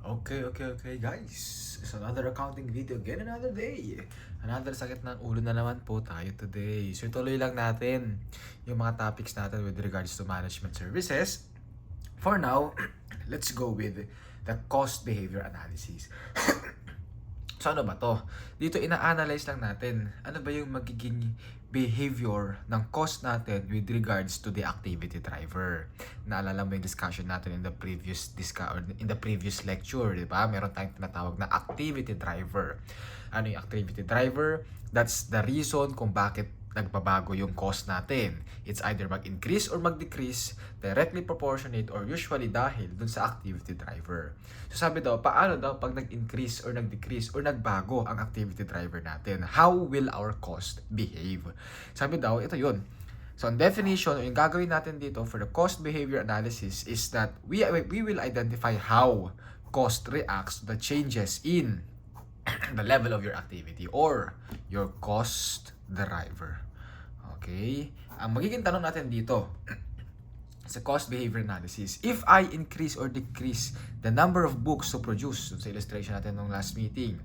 Okay, guys. It's another accounting video again, another day. Another sakit ng ulo na naman po tayo today. So, ituloy lang natin yung mga topics natin with regards to management services. For now, let's go with the cost behavior analysis. So, ano ba to? Dito, ina-analyze lang natin ano ba yung magiging behavior ng cost natin with regards to the activity driver. Naalala mo yung discussion natin in the previous lecture, di ba? Meron tayong tinatawag na activity driver. Ano yung activity driver? That's the reason kung bakit nagbabago yung cost natin. It's either mag-increase or mag-decrease, directly proportionate or usually dahil dun sa activity driver. So sabi daw, paano daw pag nag-increase or nag-decrease or nagbago ang activity driver natin? How will our cost behave? Sabi daw, ito yun. So, ang definition, yung gagawin natin dito for the cost behavior analysis is that we will identify how cost reacts to the changes in the level of your activity or your cost driver. Okay? Ang magiging tanong natin dito sa cost behavior analysis, if I increase or decrease the number of books to produce, sa illustration natin nung last meeting,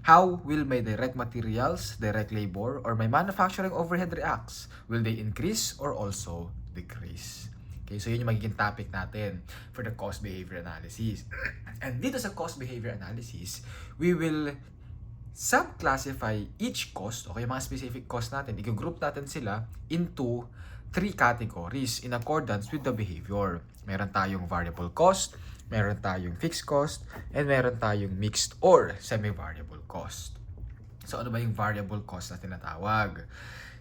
how will my direct materials, direct labor, or my manufacturing overhead reacts? Will they increase or also decrease? Okay, so yun yung magiging topic natin for the cost behavior analysis. And dito sa cost behavior analysis, we will subclassify each cost, okay, mga specific cost natin, i-group natin sila into 3 categories in accordance with the behavior. Meron tayong variable cost, meron tayong fixed cost, and meron tayong mixed or semi-variable cost. So ano ba yung variable cost na tinatawag?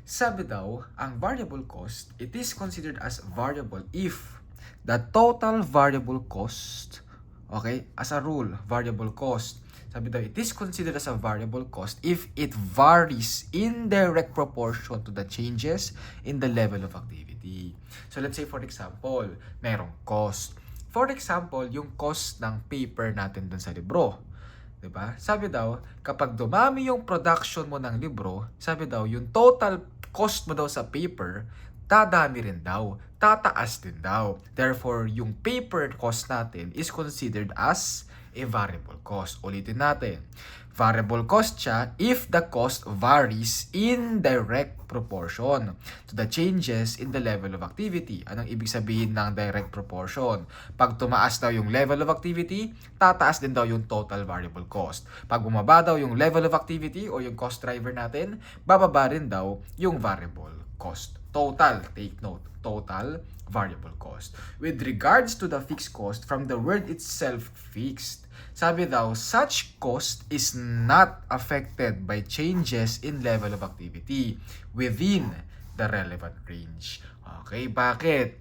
Sabi daw, ang variable cost, it is considered as variable if the total variable cost, okay, as a rule, variable cost, sabi daw, it is considered as a variable cost if it varies in direct proportion to the changes in the level of activity. So let's say for example, merong cost. For example, yung cost ng paper natin dun sa libro. Diba? Sabi daw, kapag dumami yung production mo ng libro, sabi daw, yung total cost mo daw sa paper, dadami rin daw, tataas din daw. Therefore, yung paper cost natin is considered as a variable cost. Ulitin natin. Variable cost siya if the cost varies in direct proportion to the changes in the level of activity. Anong ibig sabihin ng direct proportion? Pag tumaas daw yung level of activity, tataas din daw yung total variable cost. Pag bumaba daw yung level of activity o yung cost driver natin, bababa rin daw yung variable cost. Total, take note, total variable cost. With regards to the fixed cost, from the word itself, fixed, sabi daw, such cost is not affected by changes in level of activity within the relevant range. Okay, bakit?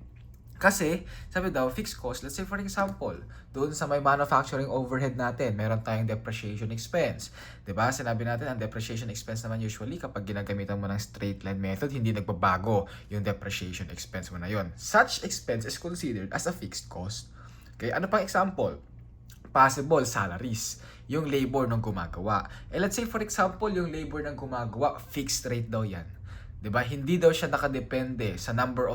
Kasi, sabi daw, fixed cost, let's say for example, doon sa may manufacturing overhead natin, meron tayong depreciation expense. Diba? Sinabi natin, ang depreciation expense naman usually, kapag ginagamitan mo ng straight line method, hindi nagbabago yung depreciation expense mo na yon. Such expense is considered as a fixed cost. Okay, ano pang example? Possible salaries, yung labor ng gumagawa. Let's say for example, yung labor ng gumagawa, fixed rate daw yan. 'Di ba? Hindi daw siya nakadepende sa number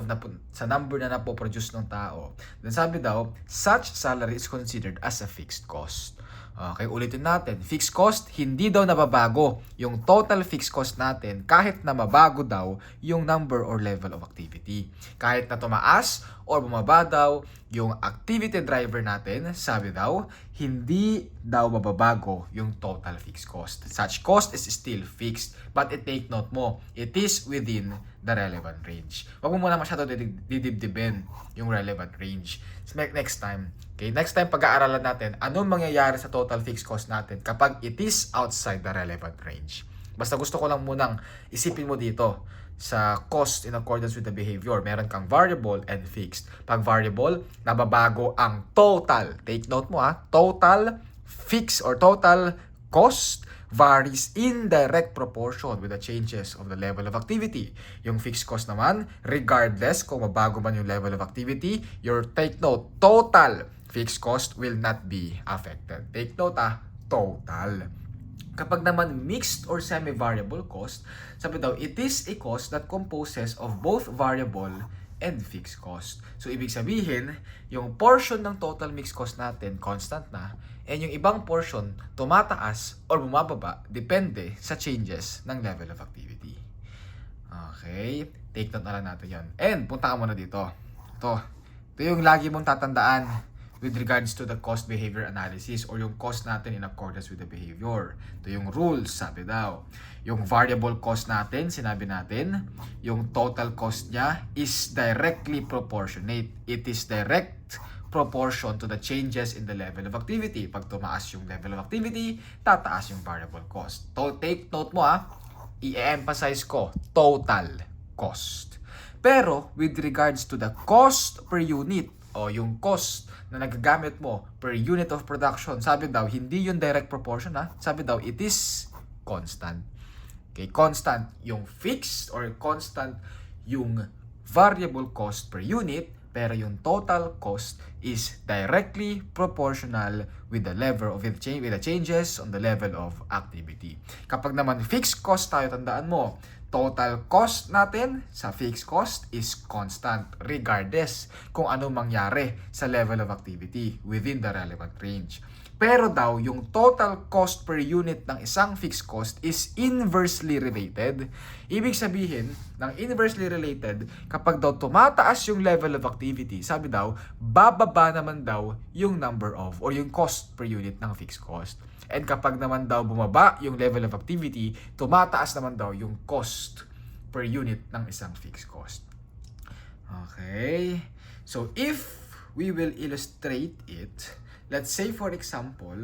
na napoproduce ng tao. Then sabi daw, such salary is considered as a fixed cost. Okay, ulitin natin. Fixed cost, hindi daw nababago yung total fixed cost natin kahit na mabago daw yung number or level of activity. Kahit na tumaas or bumaba daw yung activity driver natin, sabi daw, hindi daw mababago yung total fixed cost. Such cost is still fixed, but take note mo, it is within the relevant range. Huwag mo muna masyado didibdibin yung relevant range. Next time, okay? Next time, pag-aaralan natin, anong mangyayari sa total fixed cost natin kapag it is outside the relevant range. Basta gusto ko lang munang isipin mo dito, sa cost in accordance with the behavior, meron kang variable and fixed. Pag variable, nababago ang total. Take note mo total fixed or total cost varies in direct proportion with the changes of the level of activity. Yung fixed cost naman, regardless kung mabago man yung level of activity, your take note, total fixed cost will not be affected. Take note total. Kapag naman mixed or semi-variable cost, sabi daw, it is a cost that composes of both variable and fixed cost. So, ibig sabihin, yung portion ng total mixed cost natin, constant na, and yung ibang portion, tumataas or bumababa, depende sa changes ng level of activity. Okay? Take note na lang natin yon. And, punta ka muna dito. Ito yung lagi mong tatandaan with regards to the cost behavior analysis or yung cost natin in accordance with the behavior. Ito yung rules, sabi daw. Yung variable cost natin, sinabi natin, yung total cost niya is directly proportionate. It is direct proportion to the changes in the level of activity. Pag tumaas yung level of activity, tataas yung variable cost. Take note mo i-emphasize ko, total cost. Pero with regards to the cost per unit o yung cost na nagagamit mo per unit of production, sabi daw, hindi yung direct proportion Sabi daw, it is constant. Okay, constant yung fixed or constant yung variable cost per unit, pero yung total cost is directly proportional with the level of with the changes on the level of activity. Kapag naman fixed cost tayo, tandaan mo, total cost natin sa fixed cost is constant regardless kung ano mangyari sa level of activity within the relevant range. Pero daw, yung total cost per unit ng isang fixed cost is inversely related. Ibig sabihin, ng inversely related, kapag daw tumataas yung level of activity, sabi daw, bababa naman daw yung number of or yung cost per unit ng fixed cost. And kapag naman daw bumaba yung level of activity, tumataas naman daw yung cost per unit ng isang fixed cost. Okay? So, if we will illustrate it, let's say for example,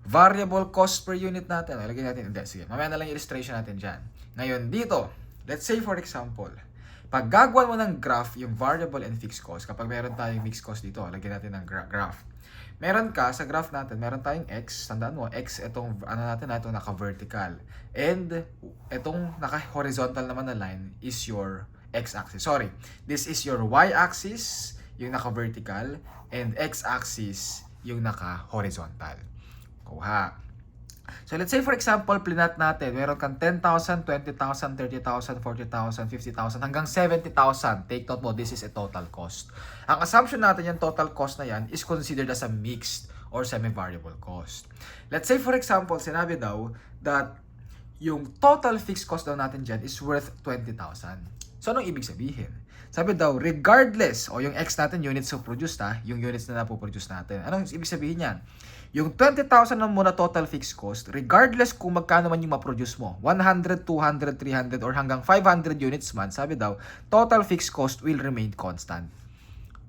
variable cost per unit natin. Lagyan natin, sige, mamaya na lang illustration natin dyan. Ngayon, dito, let's say for example, pag gagawa mo ng graph, yung variable and fixed cost, kapag meron tayong mixed cost dito, lagyan natin ng graph. Meron ka, sa graph natin, meron tayong x, tandaan mo, x, itong, itong naka-vertical. And, itong naka-horizontal naman na line is your x-axis. Sorry, this is your y-axis, yung naka-vertical, and x-axis, yung naka-horizontal. Kuha. So, let's say for example, plinat natin, meron kang 10,000, 20,000, 30,000, 40,000, 50,000, hanggang 70,000. Take note mo, this is a total cost. Ang assumption natin yung total cost na yan is considered as a mixed or semi-variable cost. Let's say for example, sinabi daw that yung total fixed cost daw natin dyan is worth 20,000. So, anong ibig sabihin? Sabi daw, regardless, o yung X natin, units of produced yung units na napoproduce natin. Anong ibig sabihin yan? Yung 20,000 na muna total fixed cost, regardless kung magkano man yung ma-produce mo, 100, 200, 300, or hanggang 500 units man, sabi daw, total fixed cost will remain constant.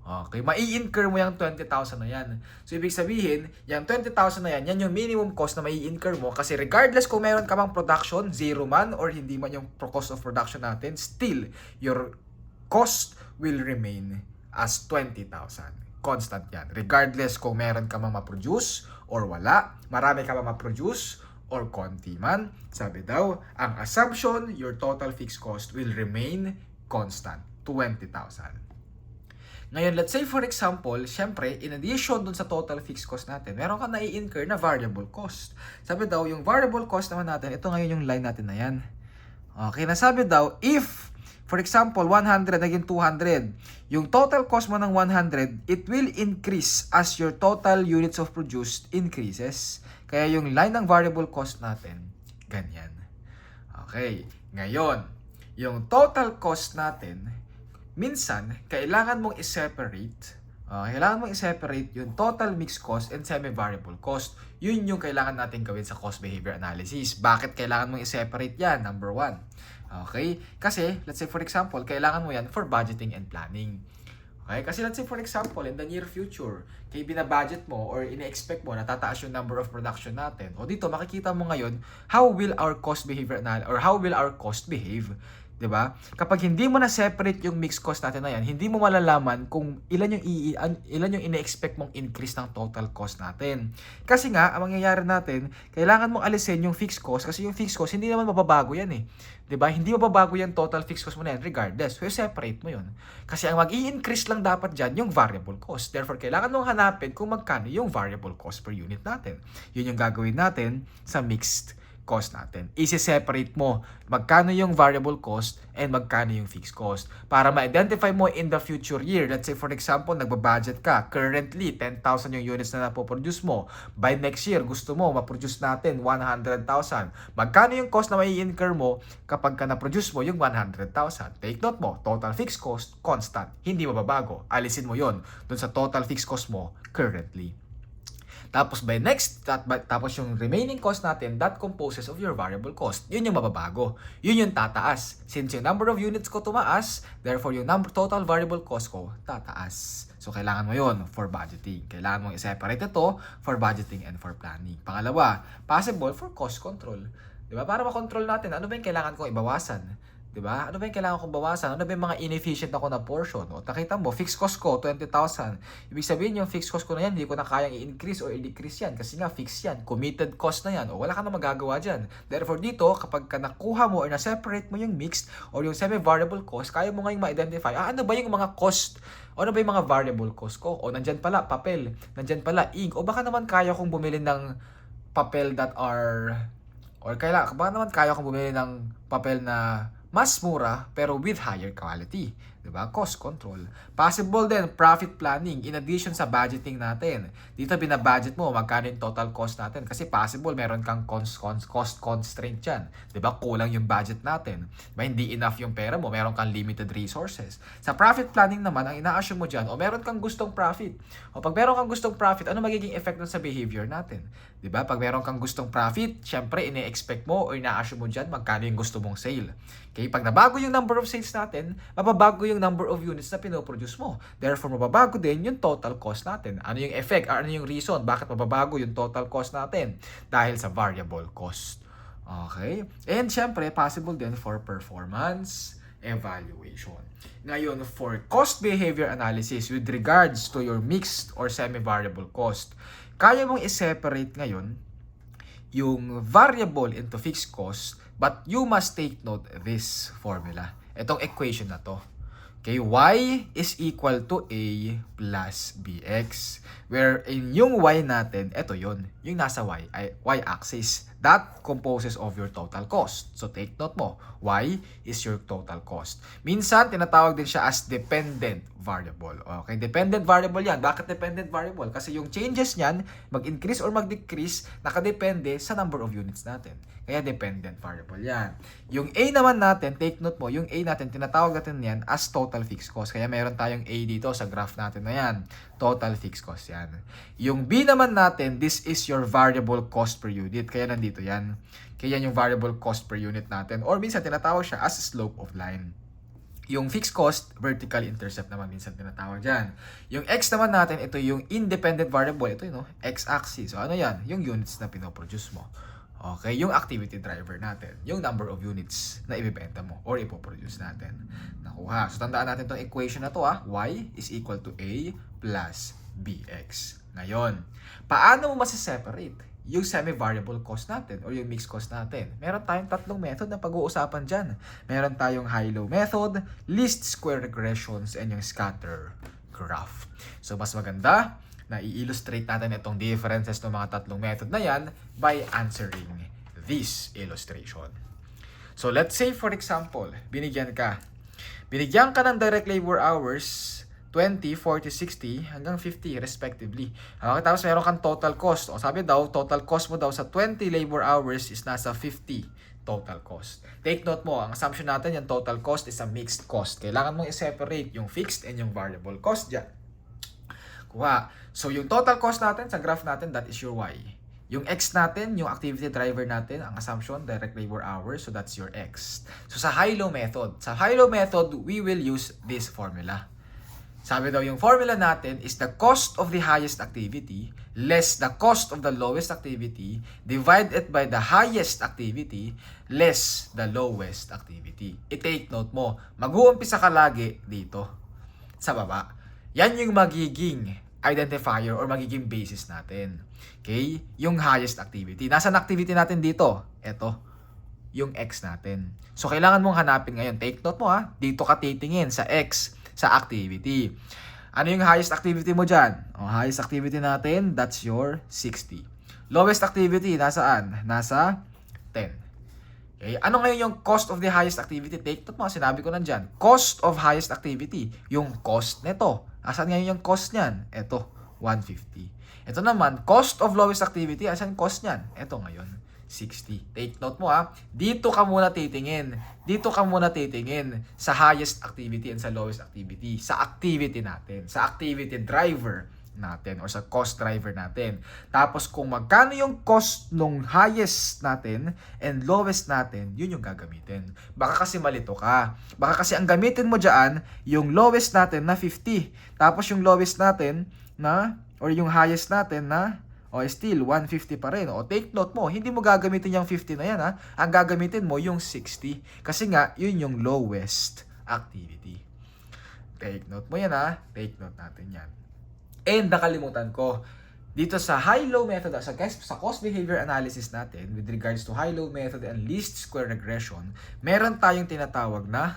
Okay, mai-incur mo yung 20,000 na yan. So, ibig sabihin, yung 20,000 na yan, yan yung minimum cost na mai-incur mo. Kasi regardless kung meron ka mang production, zero man, or hindi man yung cost of production natin, still, your cost will remain as 20,000. Constant yan. Regardless kung meron ka mang ma-produce or wala, marami ka mang ma-produce or konti man, sabi daw, ang assumption, your total fixed cost will remain constant, 20,000. Ngayon, let's say for example, syempre, in addition dun sa total fixed cost natin, meron ka na-i-incur na variable cost. Sabi daw, yung variable cost naman natin, ito ngayon yung line natin na yan. Okay, nasabi daw, if, for example, 100 naging 200, yung total cost mo ng 100, it will increase as your total units of produced increases. Kaya yung line ng variable cost natin, ganyan. Okay, ngayon, yung total cost natin, minsan, kailangan mong i-separate yung total mixed cost and semi-variable cost. Yun yung kailangan natin gawin sa cost behavior analysis. Bakit kailangan mong i-separate yan? Number 1. Okay? Kasi, let's say for example, kailangan mo yan for budgeting and planning. Okay? Kasi let's say for example, in the near future, kaya binabudget mo or ine-expect mo na tataas yung number of production natin. O dito, makikita mo ngayon, how will our cost behavior or how will our cost behave? 'Di ba? Kapag hindi mo na separate yung mixed cost natin na yan, hindi mo malalaman kung ilan yung ine-expect mong increase ng total cost natin. Kasi nga, ang mangyayari natin, kailangan mong alisin yung fixed cost kasi yung fixed cost hindi naman mababago yan eh. 'Di ba? Hindi mababago yung total fixed cost mo na yan regardless. So, separate mo yun. Kasi ang mag-i-increase lang dapat dyan yung variable cost. Therefore, kailangan mong hanapin kung magkano yung variable cost per unit natin. Yun yung gagawin natin sa mixed cost natin. Isi-separate mo magkano yung variable cost and magkano yung fixed cost. Para ma-identify mo in the future year. Let's say for example, nagbabudget ka. Currently, 10,000 yung units na napoproduce mo. By next year, gusto mo ma-produce natin 100,000. Magkano yung cost na may incur mo kapag ka na-produce mo yung 100,000? Take note mo, total fixed cost, constant. Hindi mababago. Alisin mo yon dun sa total fixed cost mo currently. Tapos tapos yung remaining cost natin, that composes of your variable cost. Yun yung mababago. Yun yung tataas. Since yung number of units ko tumaas, therefore yung total variable cost ko tataas. So kailangan mo yun for budgeting. Kailangan mo i-separate ito for budgeting and for planning. Pangalawa, possible for cost control. Diba? Para makontrol natin, ano ba yung kailangan kong ibawasan? Diba? Ano ba yung kailangan kong bawasan? Ano ba yung mga inefficient ako na portion? O nakita mo, fixed cost ko, 20,000. Ibig sabihin yung fixed cost ko na yan, hindi ko na kayang i-increase or i-decrease yan. Kasi nga, fixed yan. Committed cost na yan. O wala ka na magagawa dyan. Therefore dito, kapag ka nakuha mo or na-separate mo yung mixed or yung semi-variable cost, kaya mo ngayong ma-identify, ano ba yung mga cost? O ano ba yung mga variable cost ko? O nandyan pala, papel. Nandyan pala, ink. O baka naman kaya kong bumili ng papel that are... Or baka naman kaya kong bumili ng papel na mas mura pero with higher quality. Diba? Cost control. Possible din, profit planning in addition sa budgeting natin. Dito binabudget mo magkano yung total cost natin kasi possible meron kang cost constraint dyan. Diba? Kulang yung budget natin. Diba? Hindi enough yung pera mo. Meron kang limited resources. Sa profit planning naman, ang ina-assume mo dyan, o meron kang gustong profit. O pag meron kang gustong profit, ano magiging effect nun sa behavior natin? Diba? Pag meron kang gustong profit, syempre ine-expect mo o ina-assume mo dyan magkano yung gusto mong sale. Okay? Pag nabago yung number of sales natin, mababago yung number of units na pinoproduce mo. Therefore, mababago din yung total cost natin. Ano yung effect? Ano yung reason? Bakit mababago yung total cost natin? Dahil sa variable cost. Okay? And syempre, possible din for performance evaluation. Ngayon, for cost behavior analysis with regards to your mixed or semi-variable cost, kaya mong i-separate ngayon yung variable into fixed cost, but you must take note this formula. Itong equation na to. Okay, y is equal to a plus bx. Where in yung y natin, ito yun. Yung nasa y-axis. That composes of your total cost. So take note mo, y is your total cost. Minsan, tinatawag din siya as dependent variable. Okay, dependent variable yan. Bakit dependent variable? Kasi yung changes niyan, mag-increase or mag-decrease, nakadepende sa number of units natin. Kaya dependent variable yan. Yung a naman natin, take note mo, yung a natin, tinatawag natin yan as total fixed cost. Kaya meron tayong a dito sa graph natin na yan. Total fixed cost yan. Yung b naman natin, this is your variable cost per unit. Kaya nandito yan. Kaya yan yung variable cost per unit natin. Or minsan tinatawag siya as slope of line. Yung fixed cost, vertical intercept naman minsan tinatawag dyan. Yung x naman natin, ito yung independent variable. Ito yun, x-axis. So ano yan? Yung units na pinoproduce mo. Okay, yung activity driver natin, yung number of units na ibibenta mo or ipoproduce natin. Nakuha. So tandaan natin itong equation na to y is equal to a plus bx. Ngayon, paano mo masiseparate yung semi-variable cost natin or yung mixed cost natin? Meron tayong tatlong method na pag-uusapan dyan. Meron tayong high-low method, least square regressions, and yung scatter graph. So mas maganda na i-illustrate natin itong differences ng mga tatlong method na yan by answering this illustration. So let's say for example, binigyan ka ng direct labor hours 20, 40, 60 hanggang 50 respectively. Tapos meron kang total cost. O sabi daw, total cost mo daw sa 20 labor hours is nasa 50 total cost. Take note mo, ang assumption natin yung total cost is a mixed cost. Kailangan mong i-separate yung fixed and yung variable cost dyan. Kuha. So yung total cost natin sa graph natin, that is your y. Yung x natin, yung activity driver natin, ang assumption, direct labor hours, so that's your x. So sa high-low method, we will use this formula. Sabi daw yung formula natin is the cost of the highest activity less the cost of the lowest activity divided by the highest activity less the lowest activity. I-take note mo, mag-uumpisa ka lagi dito sa baba. Yan yung magiging identifier or magiging basis natin. Okay? Yung highest activity. Nasaan activity natin dito? Ito. Yung x natin. So, kailangan mong hanapin ngayon. Take note mo dito ka titingin sa x, sa activity. Ano yung highest activity mo dyan? O, highest activity natin, that's your 60. Lowest activity, nasaan? Nasa 10. Okay? Ano ngayon yung cost of the highest activity? Take note mo, sinabi ko nandyan. Cost of highest activity. Yung cost nito. Asan ngayon yung cost niyan? Ito, 150. Ito naman, cost of lowest activity. Asan cost niyan? Ito ngayon, 60. Take note mo ha. Dito ka muna titingin. Dito ka muna titingin sa highest activity and sa lowest activity. Sa activity natin. Sa activity driver natin or sa cost driver natin. Tapos kung magkano yung cost nung highest natin and lowest natin, yun yung gagamitin. Baka kasi malito ka. Baka kasi ang gamitin mo dyan, yung lowest natin na 50. Tapos yung lowest natin na, or yung highest natin na, o still 150 pa rin. O take note mo, hindi mo gagamitin yung 50 na yan ha. Ang gagamitin mo yung 60. Kasi nga, yun yung lowest activity. Take note mo yan ha. Take note natin yan. And nakalimutan ko, dito sa high-low method, sa cost behavior analysis natin, with regards to high-low method and least square regression, meron tayong tinatawag na,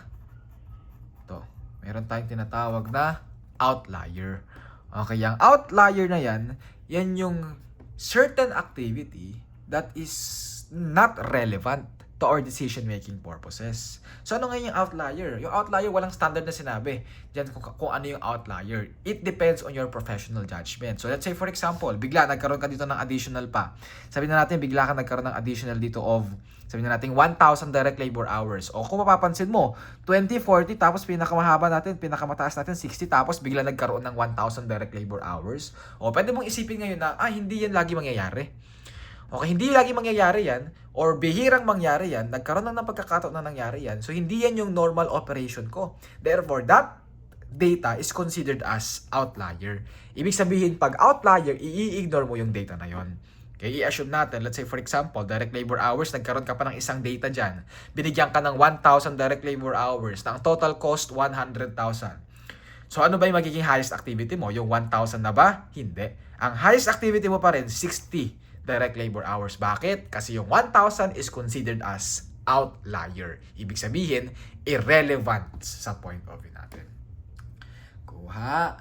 outlier. Okay, yung outlier na yan yung certain activity that is not relevant to our decision-making purposes. So, ano nga yung outlier? Yung outlier, walang standard na sinabi dyan kung ano yung outlier. It depends on your professional judgment. So, let's say, for example, bigla nagkaroon ka dito ng additional pa. Sabihin na natin, bigla ka nagkaroon ng additional dito of, sabihin na natin, 1,000 direct labor hours. O kung mapapansin mo, 20, 40, tapos pinakamahaba natin, pinakamataas natin, 60, tapos bigla nagkaroon ng 1,000 direct labor hours. O pwede mong isipin ngayon na, hindi yan lagi mangyayari. Okay, hindi lagi mangyayari yan, or bihirang mangyari yan, nagkaroon ng pagkakataon na nangyari yan, so hindi yan yung normal operation ko. Therefore, that data is considered as outlier. Ibig sabihin, pag outlier, i-ignore mo yung data na yon. Okay, i-assume natin, let's say for example, direct labor hours, nagkaroon ka pa ng isang data dyan. Binigyan ka ng 1,000 direct labor hours, na ang total cost 100,000. So ano ba yung magiging highest activity mo? Yung 1,000 na ba? Hindi. Ang highest activity mo pa rin, 60 direct labor hours. Bakit? Kasi yung 1,000 is considered as outlier. Ibig sabihin, irrelevant sa point of view natin. Kuha.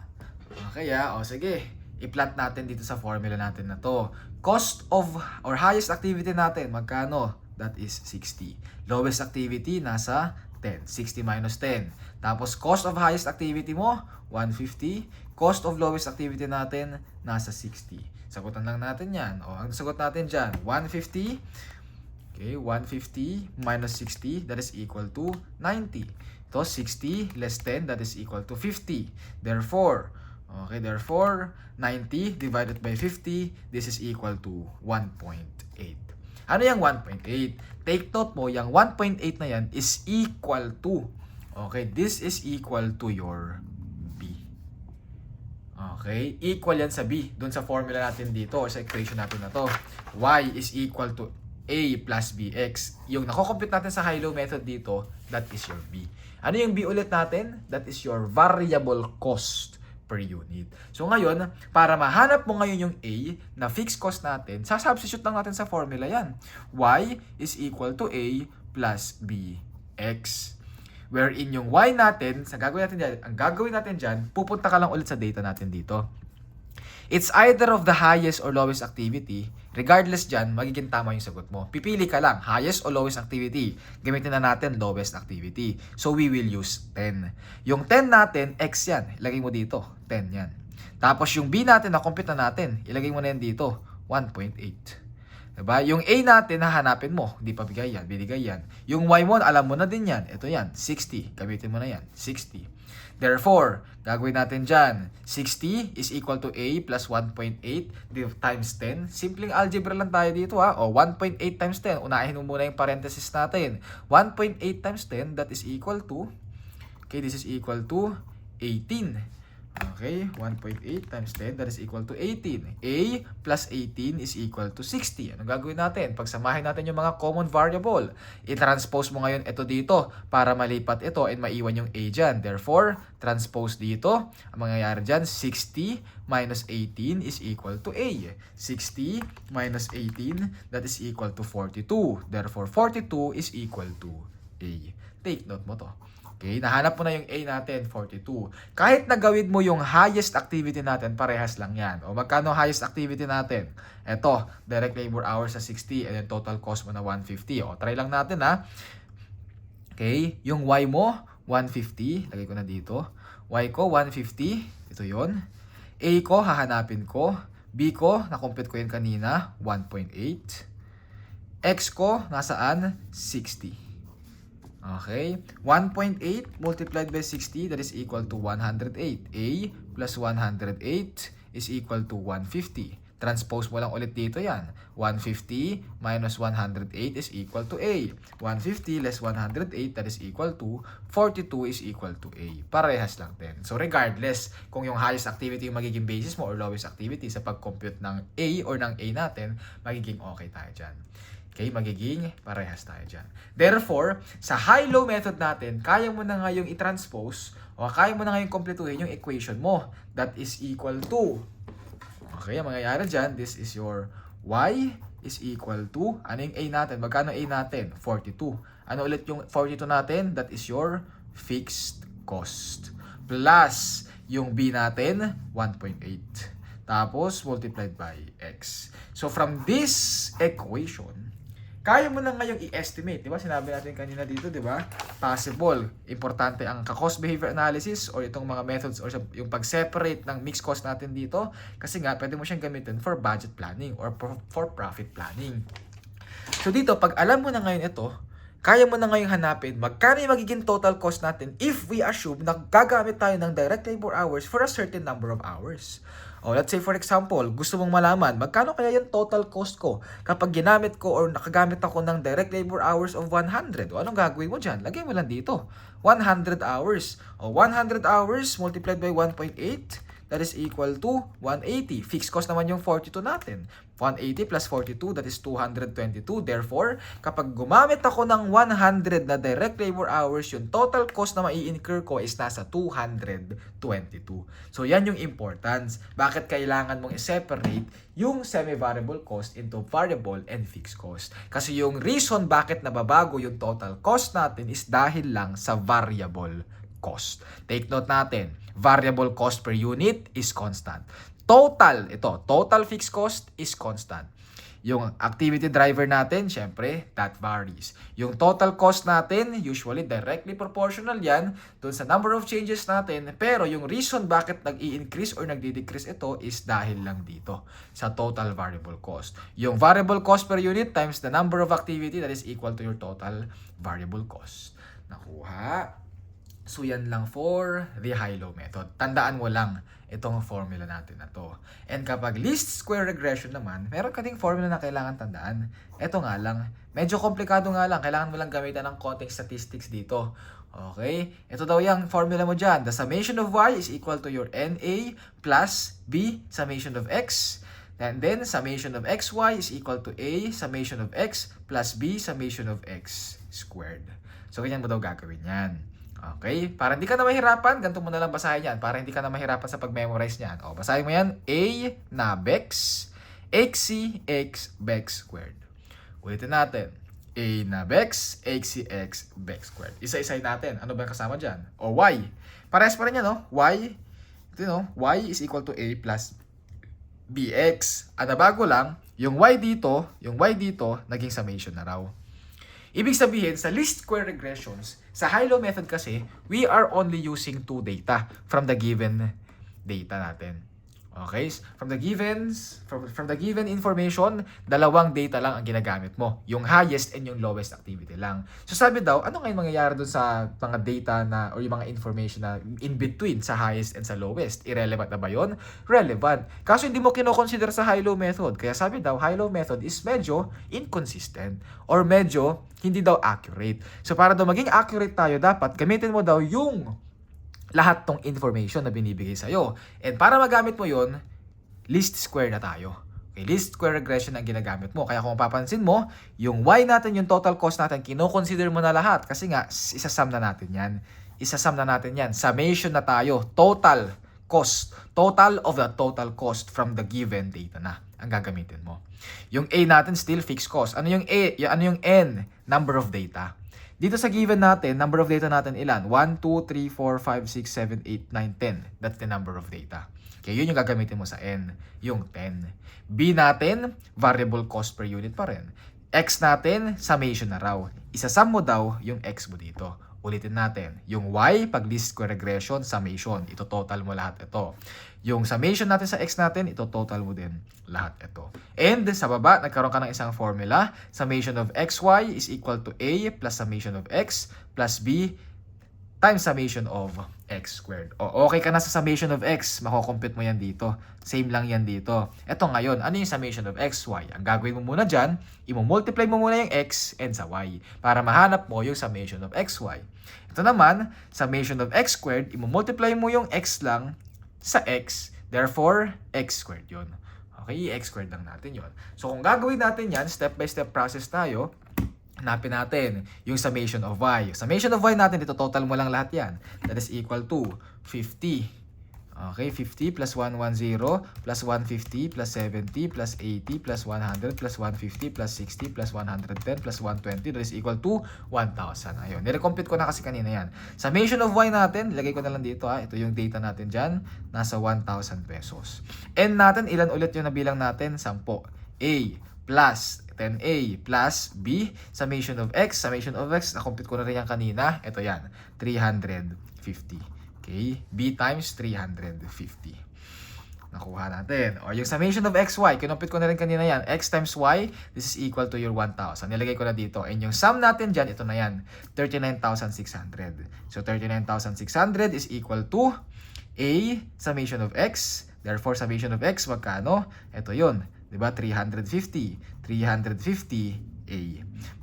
Okay o sige. I-plot natin dito sa formula natin na to. Cost of, or highest activity natin, magkano? That is 60. Lowest activity, nasa 10. 60 minus 10. Tapos, cost of highest activity mo, 150. Cost of lowest activity natin, nasa 60. Sagutan lang natin yan. O, ang sagot natin dyan, 150. Okay, 150 minus 60, that is equal to 90. Ito, 60 less 10, that is equal to 50. Therefore, 90 divided by 50, this is equal to 1.8. Ano yung 1.8? Take note mo, yung 1.8 na yan is equal to, okay, this is equal to your B. Okay, equal yan sa B. Doon sa formula natin dito, or sa equation natin na to. Y is equal to A plus BX. Yung nako-compute natin sa high-low method dito, that is your B. Ano yung B ulit natin? That is your variable cost per unit. So ngayon, para mahanap mo ngayon yung A na fixed cost natin, sasubstitute lang natin sa formula yan. Y is equal to A plus BX. Wherein yung Y natin, ang gagawin natin dyan, pupunta ka lang ulit sa data natin dito. It's either of the highest or lowest activity. Regardless dyan, magiging tama yung sagot mo. Pipili ka lang, highest or lowest activity. Gamitin na natin lowest activity. So we will use 10. Yung 10 natin, X yan. Ilagay mo dito, 10 yan. Tapos yung B natin, na-compute na natin. Ilagay mo na yan dito, 1.8. Diba? Yung A natin, hahanapin mo. Hindi pa bigay yan, binigay yan. Yung Y mo, alam mo na din yan. Ito yan, 60. Gamitin mo na yan, 60. Therefore, gagawin natin dyan, 60 is equal to A plus 1.8 times 10. Simpleng algebra lang tayo dito ha. O, 1.8 times 10. Unahin mo muna yung parenthesis natin. 1.8 times 10, that is equal to, okay, this is equal to 18. Okay, 1.8 times 10, that is equal to 18. A plus 18 is equal to 60. Anong gagawin natin? Pagsamahin natin yung mga common variable. I-transpose mo ngayon ito dito para malipat ito and maiwan yung A dyan. Therefore, transpose dito. Ang mangyayari dyan, 60 minus 18 is equal to A. 60 minus 18, that is equal to 42. Therefore, 42 is equal to A. Take note mo to. Okay, nahanap mo na yung A natin, 42. Kahit nagawin mo yung highest activity natin, parehas lang yan. O magkano highest activity natin? Ito, direct labor hours sa 60 and then total cost mo na 150. O, try lang natin ha. Okay, yung Y mo, 150. Lagay ko na dito. Y ko, 150. Ito yon. A ko, hahanapin ko. B ko, na-compute ko yun kanina, 1.8. X ko, nasaan? 60. Okay, 1.8 multiplied by 60, that is equal to 108. A plus 108 is equal to 150. Transpose mo lang ulit dito yan. 150 minus 108 is equal to A. 150 less 108, that is equal to 42 is equal to A. Parehas lang din. So regardless kung yung highest activity yung magiging basis mo or lowest activity sa pag-compute ng A or ng A natin, magiging okay tayo dyan. Okay, magiging parehas tayo dyan. Therefore, sa high-low method natin, kaya mo na ngayong i-transpose o kaya mo na ngayong kompletuhin yung equation mo. That is equal to, okay, ang mangyayari dyan, this is your Y is equal to, ano yung A natin? Magkano A natin? 42. Ano ulit yung 42 natin? That is your fixed cost. Plus, yung B natin, 1.8. Tapos, multiplied by X. So, from this equation, kaya mo na ngayong i-estimate, di ba? Sinabi natin kanina dito, di ba? Possible. Importante ang cost behavior analysis or itong mga methods or yung pag-separate ng mixed cost natin dito. Kasi nga, pwede mo siyang gamitin for budget planning or for profit planning. So dito, pag alam mo na ngayon ito, kaya mo na ngayong hanapin magkano yung magiging total cost natin if we assume na gagamit tayo ng direct labor hours for a certain number of hours. O let's say for example, gusto mong malaman magkano kaya yung total cost ko kapag ginamit ko or nakagamit ako ng direct labor hours of 100. O anong gagawin mo dyan? Lagay mo lang dito. 100 hours. O 100 hours multiplied by 1.8. That is equal to 180. Fixed cost naman yung 42 natin. 180 plus 42, that is 222. Therefore, kapag gumamit ako ng 100 na direct labor hours, yung total cost na mai-incur ko is nasa 222. So, yan yung importance. Bakit kailangan mong i-separate yung semi-variable cost into variable and fixed cost? Kasi yung reason bakit nababago yung total cost natin is dahil lang sa variable cost. Take note natin, variable cost per unit is constant. Total fixed cost is constant. Yung activity driver natin, syempre, that varies. Yung total cost natin, usually directly proportional yan dun sa number of changes natin. Pero yung reason bakit nag-i-increase or nagdi-decrease ito is dahil lang dito sa total variable cost. Yung variable cost per unit times the number of activity, that is equal to your total variable cost. Nakuha? So, yan lang for the high-low method. Tandaan mo lang itong formula natin na to. And kapag least square regression naman, meron ka ding formula na kailangan tandaan. Ito nga lang, medyo komplikado nga lang. Kailangan mo lang gamitan ng konting statistics dito. Okay? Ito daw yung formula mo dyan. The summation of y is equal to your NA plus B summation of x. And then, summation of xy is equal to A summation of x plus B summation of x squared. So, ganyan mo daw gagawin yan. Okay? Para hindi ka na mahirapan, ganito mo na lang basahin yan. Para hindi ka na mahirapan sa pag-memorize niyan. O, basahin mo yan. A na bex, xc, x, bex squared. Ulitin natin. A na bex, xc, x, bex squared. Isa-isay natin. Ano ba kasama dyan? O, y. Parehas pa rin yan, no? Y, ito, no? Y is equal to A plus bx. Ang nabago lang, yung y dito, naging summation na raw. Ibig sabihin, sa least square regressions, sa high-low method kasi, we are only using two data from the given data natin. Okay? From the given information, dalawang data lang ang ginagamit mo. Yung highest and yung lowest activity lang. So sabi daw, ano ngayon mangyayari dun sa mga data na or yung mga information na in between sa highest and sa lowest? Irrelevant na ba yun? Relevant. Kaso hindi mo kinoconsider sa high-low method. Kaya sabi daw, high-low method is medyo inconsistent or medyo hindi daw accurate. So para daw maging accurate tayo, dapat gamitin mo daw yung lahat tong information na binibigay sa'yo. And para magamit mo yon, least square na tayo. Okay, least square regression ang ginagamit mo. Kaya kung mapapansin mo, yung y natin, yung total cost natin, kino-consider mo na lahat. Kasi nga, isasum na natin yan. Summation na tayo. Total cost. Total of the total cost from the given data na ang gagamitin mo. Yung A natin, still fixed cost. Ano yung A? Ano yung N? Number of data. Dito sa given natin, number of data natin ilan? 1, 2, 3, 4, 5, 6, 7, 8, 9, 10. That's the number of data. Okay, yun yung gagamitin mo sa N, yung 10. B natin, variable cost per unit pa rin. X natin, summation na raw. Isasum mo daw yung X mo dito. Ulitin natin. Yung Y, pag least square regression, summation. Ito total mo lahat ito. Yung summation natin sa X natin, ito total mo din lahat ito. And sa baba, nagkaroon ka ng isang formula. Summation of XY is equal to A plus summation of X plus B times summation of X squared. O, okay ka na sa summation of X. Makocompute mo yan dito. Same lang yan dito. Ito ngayon, ano yung summation of XY? Ang gagawin mo muna dyan, i-multiply mo muna yung X and sa Y para mahanap mo yung summation of XY. Ito naman, summation of X squared, i-multiply mo yung X lang sa X. Therefore, X squared yun. Okay, X squared lang natin yun. So, kung gagawin natin yan, step by step process tayo, hanapin natin yung summation of Y. Summation of Y natin, ito total mo lang lahat yan. That is equal to 50. Okay, 50 plus 110 plus 150 plus 70 plus 80 plus 100 plus 150 plus 60 plus 110 plus 120 that is equal to 1,000. Ayun, nirecompute ko na kasi kanina yan. Summation of Y natin, lagay ko na lang dito ha. Ito yung data natin dyan, nasa 1,000 pesos. N natin, ilan ulit yung nabilang natin? 10. A plus 10A plus B, summation of X, na-compute ko na rin yan kanina. Ito yan, 350. Okay, B times 350. Nakuha natin. O, yung summation of XY, kinumpit ko na rin kanina yan. X times Y, this is equal to your 1,000. Nilagay ko na dito. And yung sum natin dyan, ito na yan, 39,600. So, 39,600 is equal to A, summation of X. Therefore, summation of X, magkano? Ito yun. Diba? 350. 350A.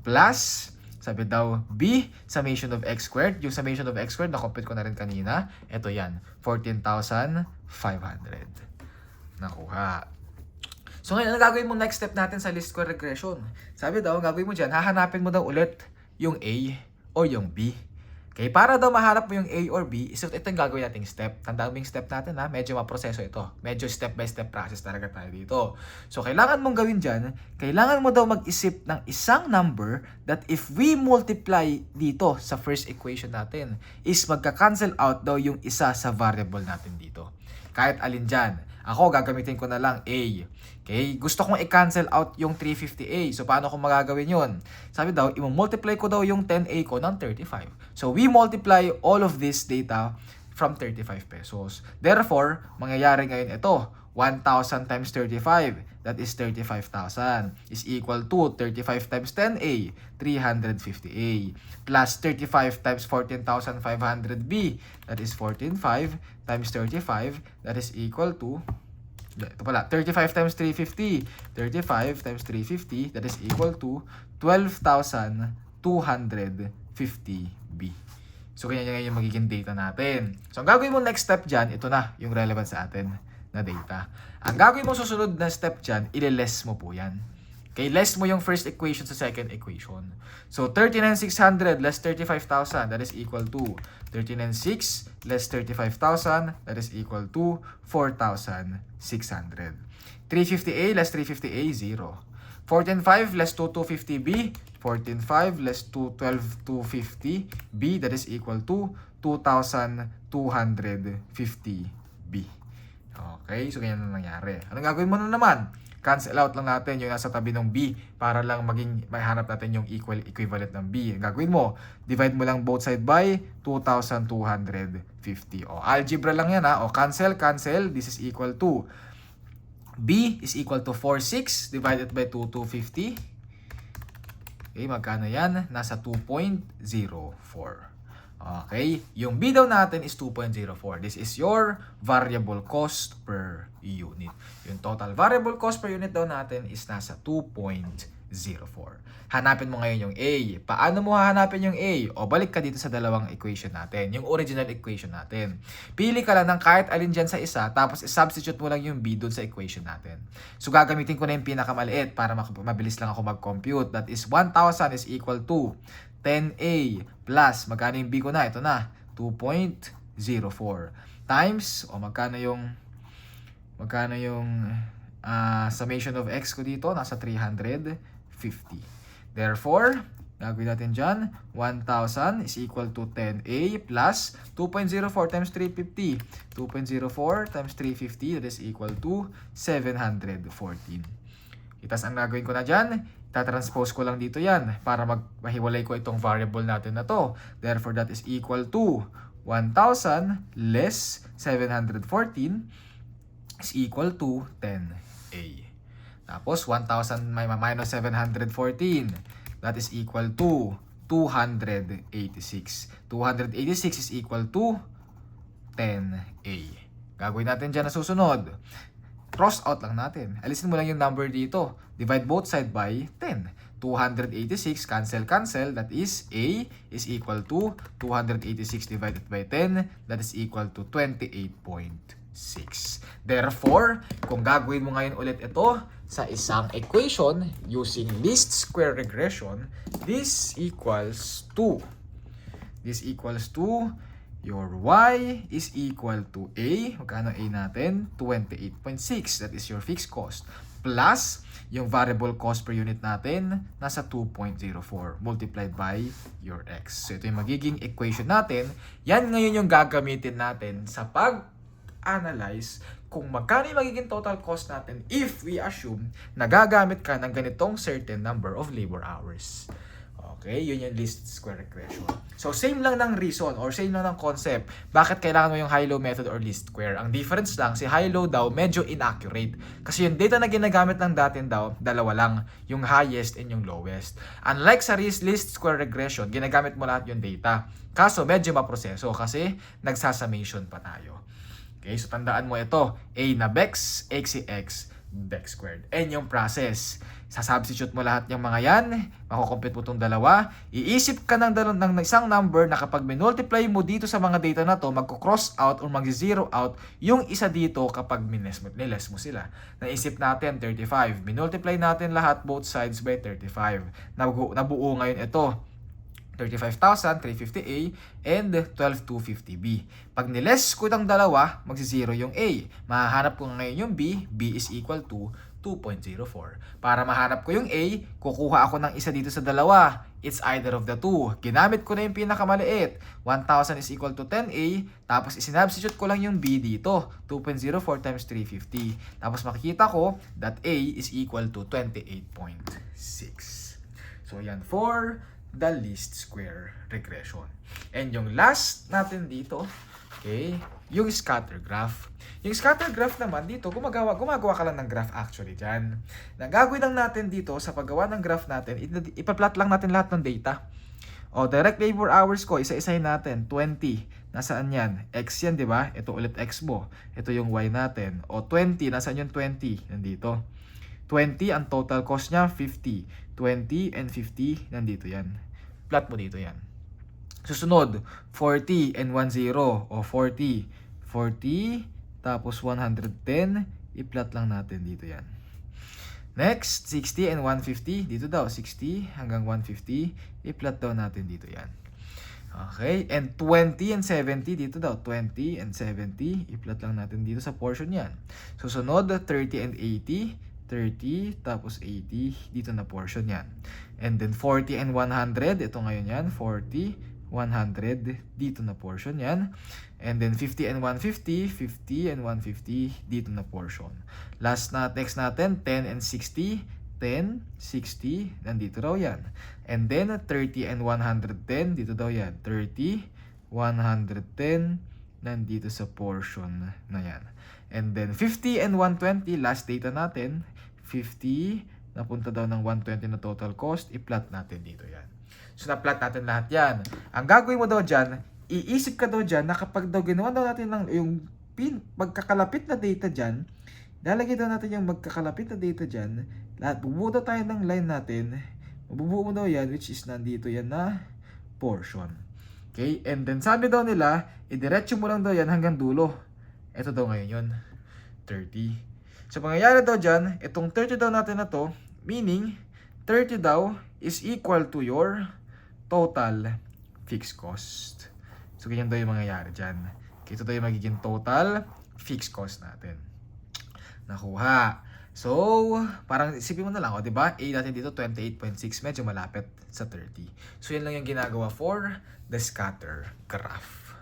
Plus, sabi daw, B, summation of X squared. Yung summation of X squared, na-compute ko na rin kanina. Ito yan, 14,500. Nakuha. So ngayon, ano gagawin mo next step natin sa least square regression? Sabi daw, gagawin mo dyan, hahanapin mo daw ulit yung A o yung B. Okay, para daw mahanap mo yung A or B, ito yung gagawin nating step. Tandaan mo yung step natin ha, medyo maproseso ito. Medyo step by step process talaga tayo dito. So kailangan mong gawin dyan, kailangan mo daw mag-isip ng isang number that if we multiply dito sa first equation natin, is magka-cancel out daw yung isa sa variable natin dito. Kahit alin dyan. Ako, gagamitin ko na lang A. Okay? Gusto kong i-cancel out yung 350A. So, paano ko magagawin yun? Sabi daw, i-multiply ko daw yung 10A ko ng 35. So, we multiply all of this data from 35 pesos. Therefore, mangyayari ngayon ito. 1,000 times 35, that is 35,000, is equal to 35 times 10A, 350A, plus 35 times 14,500B, that is 14,500 times 35, that is equal to, ito pala, 35 times 350, 35 times 350, that is equal to 12,250B. So, ganyan yung magiging data natin. So, ang gagawin mo next step dyan, ito na yung relevant sa atin na data. Ang gagawin mo susunod na step dyan, ile-less mo po yan. Okay, less mo yung first equation sa second equation. So, 39,600 less 35,000, that is equal to 39,600 less 35,000, that is equal to 4,600. 350A less 350A, 0. 14,500 less 2,250B, 14,500 less 12,250B, that is equal to 2,250B. Okay, so ganyan na nangyari. Anong gagawin mo na naman? Cancel out lang natin yung nasa tabi ng B para lang maging maihanap natin yung equivalent ng B. Ang gagawin mo, divide mo lang both side by 2,250. O, algebra lang yan ha. O, cancel. This is equal to B is equal to 46 divided by 2,250. Okay, magkano yan? Nasa 2.04. Okay, yung B daw natin is 2.04. This is your variable cost per unit. Yung total variable cost per unit daw natin is nasa 2.04. Hanapin mo ngayon yung A. Paano mo hahanapin yung A? O balik ka dito sa dalawang equation natin, yung original equation natin. Pili ka lang ng kahit alin dyan sa isa, tapos i-substitute mo lang yung B dun sa equation natin. So gagamitin ko na yung pinakamaliit para mabilis lang ako mag-compute. That is 1,000 is equal to 10A plus, magkano yung B ko na? Ito na, 2.04 times, o magkano yung summation of X ko dito? Nasa 350. Therefore, Gagawin natin dyan, 1,000 is equal to 10A plus 2.04 times 350. 2.04 times 350, that is equal to 714. Itas ang gagawin ko na dyan, tatranspose ko lang dito yan para mahiwalay ko itong variable natin na to. Therefore, that is equal to 1,000 less 714 is equal to 10A. Tapos, 1,000 minus 714, that is equal to 286. 286 is equal to 10A. Gagawin natin dyan na susunod. Cross out lang natin. Alisin mo lang yung number dito. Divide both side by 10. 286 cancel. That is A is equal to 286 divided by 10. That is equal to 28.6. Therefore, kung gagawin mo ngayon ulit ito sa isang equation using least square regression, this equals to your y is equal to A. Magkano A natin? 28.6. That is your fixed cost. Plus, yung variable cost per unit natin, nasa 2.04 multiplied by your x. So, ito yung magiging equation natin. Yan ngayon yung gagamitin natin sa pag-analyze kung magkano yung magiging total cost natin if we assume na gagamit ka ng ganitong certain number of labor hours. Okay, yun yung least square regression. So, same lang ng reason or same lang ng concept. Bakit kailangan mo yung high-low method or least square? Ang difference lang, si high-low daw medyo inaccurate. Kasi yung data na ginagamit ng datin daw, dalawa lang. Yung highest and yung lowest. Unlike sa least square regression, ginagamit mo lahat yung data. Kaso, medyo maproseso kasi nagsasummation pa tayo. Okay, so tandaan mo ito. A na Bex, X si X, Bex squared. And yung process. Sasubstitute mo lahat yung mga yan, makukompute mo itong dalawa, iisip ka ng isang number na kapag minultiply mo dito sa mga data na to, magko-cross out or mag-zero out yung isa dito kapag niles mo sila. Naisip natin 35, minultiply natin lahat both sides by 35. Nabuo ngayon ito. 35,350A and 12,250B. Pag niles ko itong dalawa, magsi-zero yung A. Mahahanap ko ngayon yung B. B is equal to 2.04. Para mahanap ko yung A, kukuha ako ng isa dito sa dalawa. It's either of the two. Ginamit ko na yung pinakamaliit. 1,000 is equal to 10A. Tapos isinubstitute ko lang yung B dito. 2.04 times 350. Tapos makikita ko that A is equal to 28.6. So yan for the least square regression. And yung last natin dito, okay, yung scatter graph. Yung scatter graph naman dito, gumagawa ka lang ng graph actually dyan. Nagagawin lang natin dito sa paggawa ng graph natin, ipa-plot lang natin lahat ng data. O, direct labor hours ko, isa-isahin natin, 20. Nasaan yan? X yan, di ba? Ito ulit X mo. Ito yung Y natin. O, 20. Nasaan yung 20? Nandito. 20, ang total cost niya, 50. 20 and 50, nandito yan. Plot mo dito yan. Susunod, 40 and 10. O 40. 40, tapos 110. I-plot lang natin dito yan. Next, 60 and 150. Dito daw, 60 hanggang 150. I-plot daw natin dito yan. Okay, and 20 and 70. Dito daw, 20 and 70. I-plot lang natin dito sa portion yan. Susunod, 30 and 80. 30, tapos 80, dito na portion yan. And then 40 and 100, ito ngayon yan, 40, 100, dito na portion yan. And then 50 and 150, 50 and 150, dito na portion. Last na, next natin, 10 and 60, 10, 60, nandito raw yan. And then 30 and 110, dito daw yan, 30, 110, nandito sa portion na yan. And then 50 and 120, last data natin, 50, napunta daw ng 120 na total cost, i-plot natin dito yan. So, na-plot natin lahat yan. Ang gagawin mo daw dyan, iisip ka daw dyan na kapag daw ginawa daw natin yung magkakalapit na data dyan, lalagay daw natin yung magkakalapit na data dyan, lahat, bubuo daw tayo ng line natin, mabubuo mo daw yan, which is nandito yan na portion. Okay, and then sabi daw nila, idiretso mo lang daw yan hanggang dulo. Ito daw ngayon yun, 30. So, pangyayari daw dyan, itong 30 daw natin na to, meaning, 30 daw is equal to your total fixed cost. So, ganyan daw yung mangyayari dyan. Ito daw yung magiging total fixed cost natin. Nakuha. So, parang isipin mo na lang, o, di ba? A natin dito, 28.6, medyo malapit sa 30. So, yan lang yung ginagawa for the scatter graph.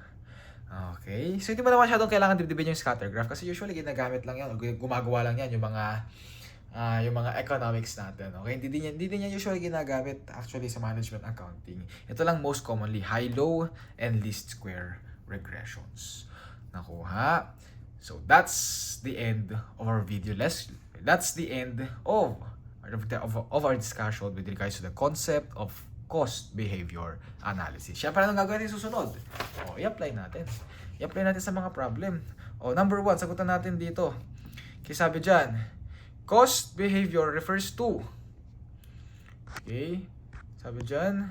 Okay? So, hindi mo na masyadong kailangan dibdibin yung scatter graph kasi usually ginagamit lang yan, o gumagawa lang yan yung mga economics natin. Okay? Hindi din yan usually ginagamit actually sa management accounting. Ito lang most commonly, high-low and least square regressions. Nakuha? So, that's the end of our video. That's the end of our discussion with regards to the concept of cost behavior analysis. Siyempre, anong gagawin natin susunod? O, i-apply natin. I-apply natin sa mga problem. O, number 1, sagutan natin dito. Kaya sabi dyan, cost behavior refers to, okay, sabi dyan,